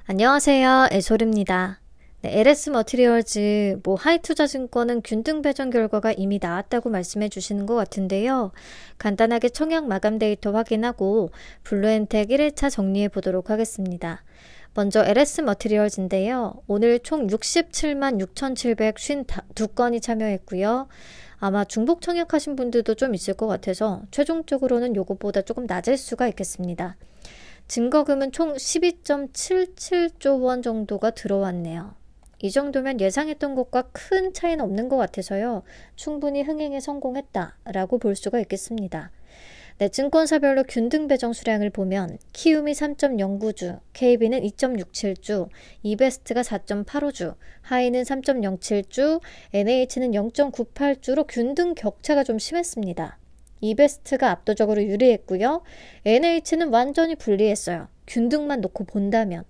안녕하세요. 애솔입니다. 네, LS 머티리얼즈 하이투자증권은 균등 배정 결과가 이미 나왔다고 말씀해 주시는 것 같은데요. 간단하게 청약 마감 데이터 확인하고 블루엔텍 1회차 정리해 보도록 하겠습니다. 먼저 LS 머티리얼즈인데요. 오늘 총 67만 6,752건이 참여했고요. 아마 중복 청약하신 분들도 좀 있을 것 같아서 최종적으로는 요것보다 조금 낮을 수가 있겠습니다. 증거금은 총 12.77조 원 정도가 들어왔네요. 이 정도면 예상했던 것과 큰 차이는 없는 것 같아서요. 충분히 흥행에 성공했다라고 볼 수가 있겠습니다. 네, 증권사별로 균등 배정 수량을 보면 키움이 3.09주, KB는 2.67주, 이베스트가 4.85주, 하이는 3.07주, NH는 0.98주로 균등 격차가 좀 심했습니다. 이베스트가 압도적으로 유리했고요. NH는 완전히 불리했어요. 균등만 놓고 본다면.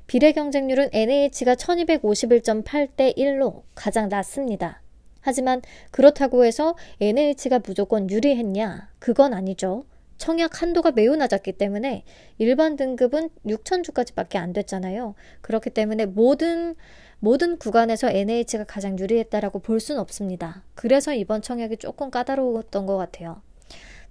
비례 경쟁률은 NH가 1251.8대 1로 가장 낮습니다. 하지만 그렇다고 해서 NH가 무조건 유리했냐? 그건 아니죠. 청약 한도가 매우 낮았기 때문에 일반 등급은 6,000주까지밖에 안 됐잖아요. 그렇기 때문에 모든 구간에서 NH가 가장 유리했다라고 볼 수는 없습니다. 그래서 이번 청약이 조금 까다로웠던 것 같아요.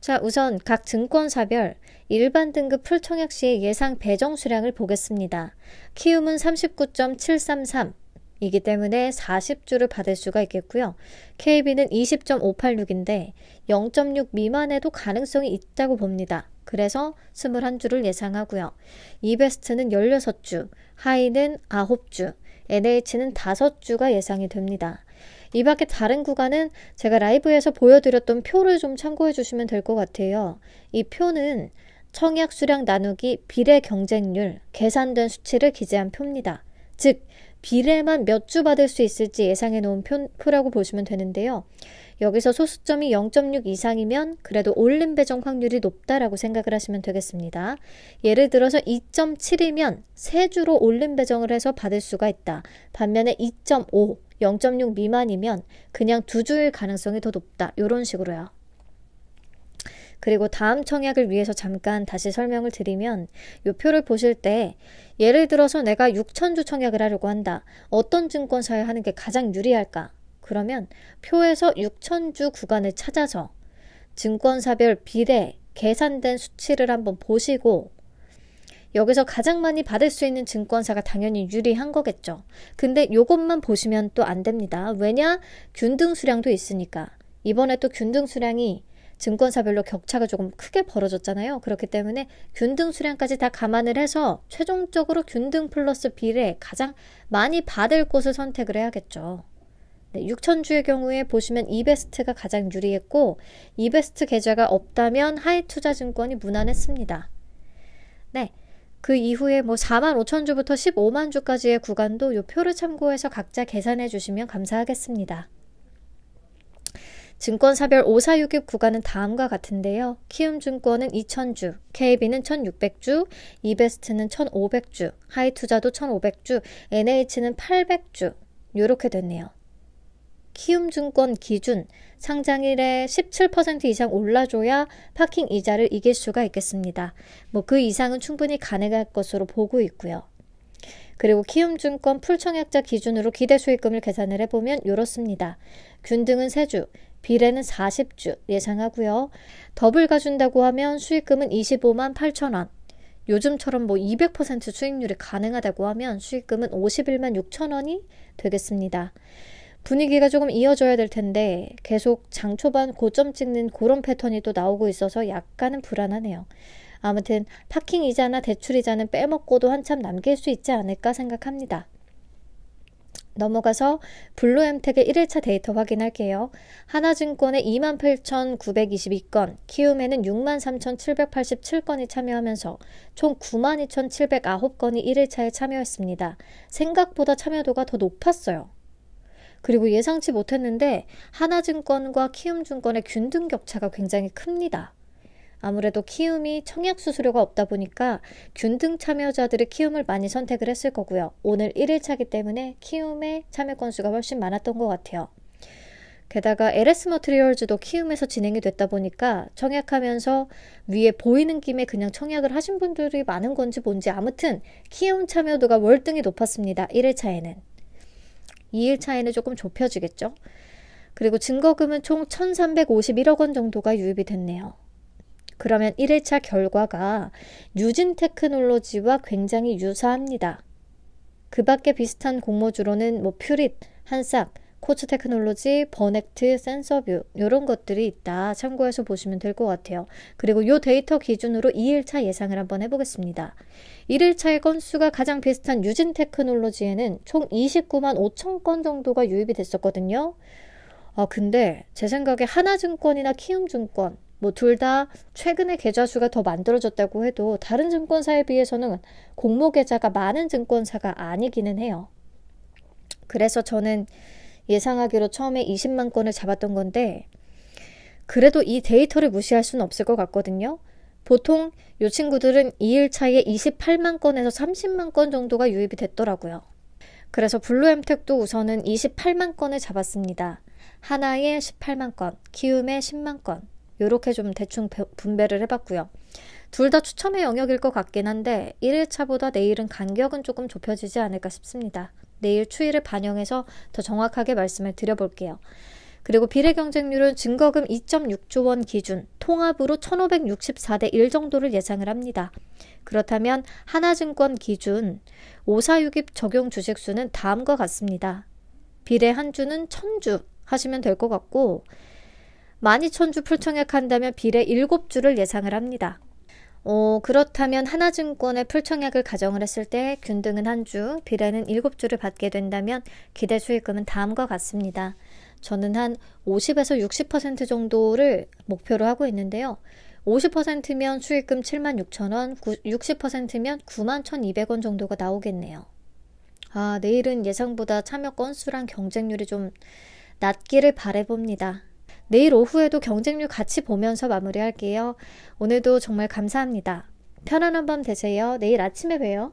자, 우선 각 증권사별 일반 등급 풀청약 시의 예상 배정 수량을 보겠습니다. 키움은 39.733 이기 때문에 40주를 받을 수가 있겠고요. KB는 20.586인데 0.6 미만에도 가능성이 있다고 봅니다. 그래서 21주를 예상하고요. 이베스트는 16주, 하이는 9주, NH는 5주가 예상이 됩니다. 이 밖에 다른 구간은 제가 라이브에서 보여드렸던 표를 좀 참고해 주시면 될 것 같아요. 이 표는 청약 수량 나누기 비례 경쟁률 계산된 수치를 기재한 표입니다. 즉 비례만 몇 주 받을 수 있을지 예상해 놓은 표라고 보시면 되는데요. 여기서 소수점이 0.6 이상이면 그래도 올림 배정 확률이 높다라고 생각을 하시면 되겠습니다. 예를 들어서 2.7이면 3주로 올림 배정을 해서 받을 수가 있다. 반면에 2.5, 0.6 미만이면 그냥 2주일 가능성이 더 높다. 이런 식으로요. 그리고 다음 청약을 위해서 잠깐 다시 설명을 드리면 이 표를 보실 때 예를 들어서 내가 6,000주 청약을 하려고 한다. 어떤 증권사에 하는 게 가장 유리할까? 그러면 표에서 6,000주 구간을 찾아서 증권사별 비례 계산된 수치를 한번 보시고 여기서 가장 많이 받을 수 있는 증권사가 당연히 유리한 거겠죠. 근데 이것만 보시면 또 안 됩니다. 왜냐? 균등 수량도 있으니까. 이번에 또 균등 수량이 증권사별로 격차가 조금 크게 벌어졌잖아요. 그렇기 때문에 균등 수량까지 다 감안을 해서 최종적으로 균등 플러스 비례 가장 많이 받을 곳을 선택을 해야겠죠. 네, 6,000주의 경우에 보시면 이베스트가 가장 유리했고 이베스트 계좌가 없다면 하이투자증권이 무난했습니다. 네, 그 이후에 45,000주부터 150,000주까지의 구간도 이 표를 참고해서 각자 계산해 주시면 감사하겠습니다. 증권사별 5, 4, 6급 구간은 다음과 같은데요. 키움증권은 2,000주, KB는 1,600주, 이베스트는 1,500주, 하이투자도 1,500주, NH는 800주 이렇게 됐네요. 키움증권 기준 상장일에 17% 이상 올라줘야 파킹 이자를 이길 수가 있겠습니다. 그 이상은 충분히 가능할 것으로 보고 있고요. 그리고 키움증권 풀청약자 기준으로 기대 수익금을 계산을 해보면 이렇습니다. 균등은 3주, 비례는 40주 예상하고요. 더블 가준다고 하면 수익금은 25만 8천 원. 요즘처럼 200% 수익률이 가능하다고 하면 수익금은 51만 6천 원이 되겠습니다. 분위기가 조금 이어져야 될 텐데 계속 장 초반 고점 찍는 그런 패턴이 또 나오고 있어서 약간은 불안하네요. 아무튼 파킹 이자나 대출 이자는 빼먹고도 한참 남길 수 있지 않을까 생각합니다. 넘어가서 블루엠텍의 1일차 데이터 확인할게요. 하나증권에 28,922건, 키움에는 63,787건이 참여하면서 총 92,709건이 1일차에 참여했습니다. 생각보다 참여도가 더 높았어요. 그리고 예상치 못했는데 하나증권과 키움증권의 균등 격차가 굉장히 큽니다. 아무래도 키움이 청약 수수료가 없다 보니까 균등 참여자들이 키움을 많이 선택을 했을 거고요. 오늘 1일차기 때문에 키움의 참여 건수가 훨씬 많았던 것 같아요. 게다가 LS 머티리얼즈도 키움에서 진행이 됐다 보니까 청약하면서 위에 보이는 김에 그냥 청약을 하신 분들이 많은 건지 뭔지 아무튼 키움 참여도가 월등히 높았습니다. 1일차에는. 2일차에는 조금 좁혀지겠죠. 그리고 증거금은 총 1,351억 원 정도가 유입이 됐네요. 그러면 1일차 결과가 뉴진 테크놀로지와 굉장히 유사합니다. 그 밖에 비슷한 공모주로는 퓨릿, 한싹, 코츠 테크놀로지, 버넥트, 센서뷰 이런 것들이 있다. 참고해서 보시면 될 것 같아요. 그리고 이 데이터 기준으로 2일차 예상을 한번 해보겠습니다. 1일차의 건수가 가장 비슷한 뉴진 테크놀로지에는 총 29만 5천 건 정도가 유입이 됐었거든요. 근데 제 생각에 하나증권이나 키움증권 둘 다 최근에 계좌수가 더 만들어졌다고 해도 다른 증권사에 비해서는 공모 계좌가 많은 증권사가 아니기는 해요. 그래서 저는 예상하기로 처음에 20만 건을 잡았던 건데 그래도 이 데이터를 무시할 수는 없을 것 같거든요. 보통 이 친구들은 2일차에 28만 건에서 30만 건 정도가 유입이 됐더라고요. 그래서 블루엠텍도 우선은 28만 건을 잡았습니다. 하나에 18만 건, 키움에 10만 건 이렇게 좀 대충 분배를 해봤고요. 둘 다 추첨의 영역일 것 같긴 한데 1일차보다 내일은 간격은 조금 좁혀지지 않을까 싶습니다. 내일 추이를 반영해서 더 정확하게 말씀을 드려볼게요. 그리고 비례 경쟁률은 증거금 2.6조 원 기준 통합으로 1564대 1 정도를 예상을 합니다. 그렇다면 하나증권 기준 546입 적용 주식수는 다음과 같습니다. 비례 한 주는 1000주 하시면 될 것 같고 12,000주 풀청약한다면 비례 7주를 예상을 합니다. 그렇다면 하나증권의 풀청약을 가정을 했을 때 균등은 한 주, 비례는 7주를 받게 된다면 기대 수익금은 다음과 같습니다. 저는 한 50에서 60% 정도를 목표로 하고 있는데요. 50%면 수익금 76,000원, 60%면 91,200원 정도가 나오겠네요. 내일은 예상보다 참여 건수랑 경쟁률이 좀 낮기를 바라봅니다. 내일 오후에도 경쟁률 같이 보면서 마무리할게요. 오늘도 정말 감사합니다. 편안한 밤 되세요. 내일 아침에 봬요.